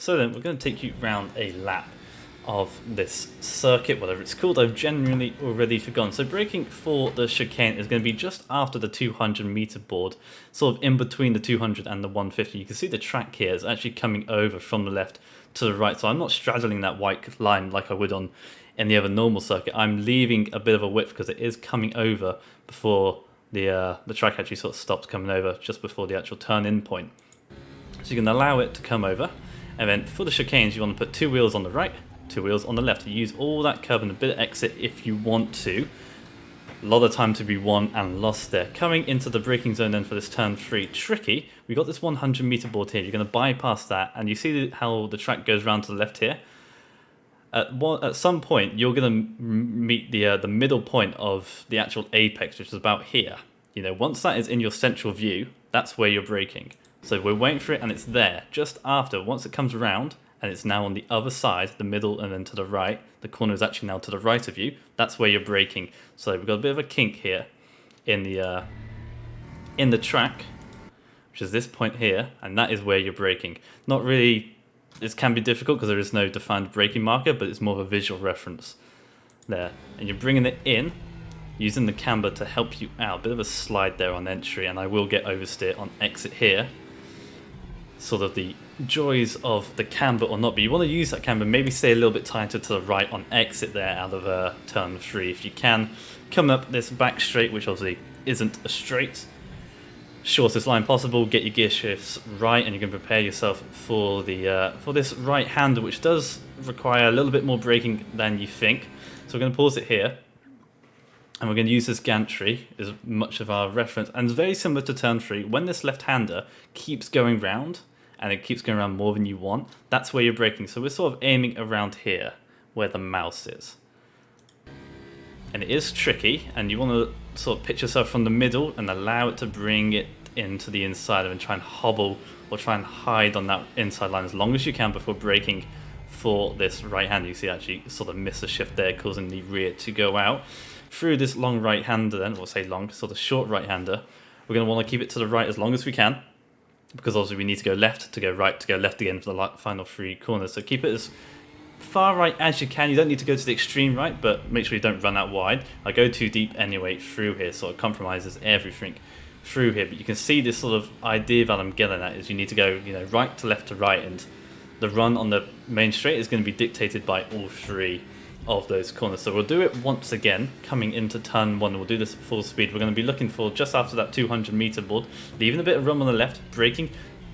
So then we're going to take you round a lap of this circuit, whatever it's called. I've genuinely already forgotten. So braking for the chicane is going to be just after the 200-meter board, sort of in between the 200 and the 150. You can see the track here is actually coming over from the left to the right, so I'm not straddling that white line like I would on any other normal circuit. I'm leaving a bit of a width because it is coming over before the track actually sort of stops coming over just before the actual turn-in point. So you can allow it to come over, and then for the chicanes you want to put 2 wheels on the right, 2 wheels on the left. You use all that curb and a bit of exit if you want to. A lot of time to be won and lost there. Coming into the braking zone then for this turn 3, tricky. We've got this 100-meter board here. You're going to bypass that, and you see how the track goes around to the left here. At some point, you're going to meet the middle point of the actual apex, which is about here. You know, once that is in your central view, that's where you're braking. So we're waiting for it, and it's there. Just after, once it comes around, and it's now on the other side, the middle and then to the right, the corner is actually now to the right of you, that's where you're braking. So we've got a bit of a kink here in the track, which is this point here, and that is where you're braking. Not really, this can be difficult because there is no defined braking marker, but it's more of a visual reference there. And you're bringing it in, using the camber to help you out. A bit of a slide there on entry, and I will get oversteer on exit here. Sort of the joys of the camber or not, but you want to use that camber, maybe stay a little bit tighter to the right on exit there out of turn 3 if you can. Coming up this back straight, which obviously isn't a straight, shortest line possible, get your gear shifts right, and you can prepare yourself for the for this right hander, which does require a little bit more braking than you think. So we're going to pause it here, and we're going to use this gantry as much of our reference, and it's very similar to turn 3. When this left hander keeps going round, and it keeps going around more than you want, that's where you're braking. So we're sort of aiming around here, where the mouse is. And it is tricky, and you want to sort of pitch yourself from the middle and allow it to bring it into the inside and try and hobble or try and hide on that inside line as long as you can before braking for this right hand. You see actually sort of miss a shift there, causing the rear to go out. Through this long right hander then, or say long, sort of short right hander, we're going to want to keep it to the right as long as we can, because obviously we need to go left, to go right, to go left again for the final 3 corners. So keep it as far right as you can. You don't need to go to the extreme right, but make sure you don't run out wide. I go too deep anyway through here, so it compromises everything through here. But you can see this sort of idea that I'm getting at is you need to go, you know, right to left to right, and the run on the main straight is going to be dictated by all 3 of those corners. So we'll do it once again coming into turn 1. We'll do this at full speed. We're going to be looking for just after that 200-meter board, leaving a bit of room on the left, braking,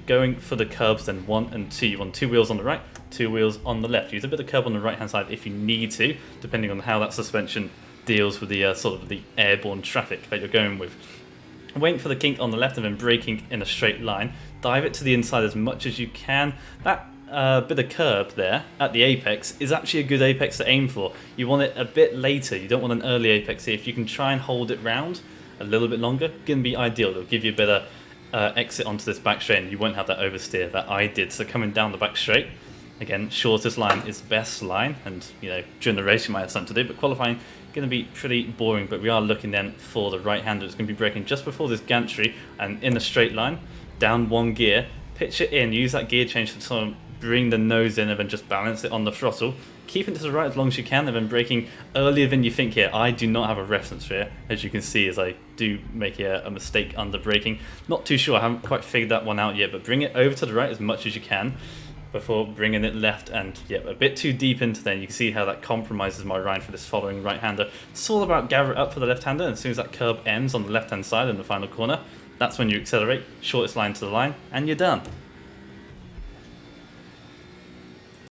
going for the curbs, then 1 and 2. You want 2 wheels on the right, 2 wheels on the left. Use a bit of curb on the right hand side if you need to, depending on how that suspension deals with the sort of the airborne traffic that you're going with. Waiting for the kink on the left and then braking in a straight line. Dive it to the inside as much as you can. That bit of curb there at the apex is actually a good apex to aim for. You want it a bit later. You don't want an early apex here. If you can try and hold it round a little bit longer, it's going to be ideal. It'll give you a better exit onto this back straight, and you won't have that oversteer that I did. So coming down the back straight, again, shortest line is best line, and you know, during the race you might have something to do, but qualifying going to be pretty boring. But we are looking then for the right hander. It's going to be braking just before this gantry and in a straight line, down 1 gear, pitch it in, use that gear change to sort of bring the nose in and then just balance it on the throttle. Keep it to the right as long as you can, and then braking earlier than you think here. I do not have a reference here, as you can see, as I do make a mistake under braking. Not too sure, I haven't quite figured that one out yet, but bring it over to the right as much as you can before bringing it left, and yeah, a bit too deep into then. You can see how that compromises my ride for this following right hander. It's all about gather it up for the left hander, and as soon as that curb ends on the left hand side in the final corner, that's when you accelerate, shortest line to the line, and you're done.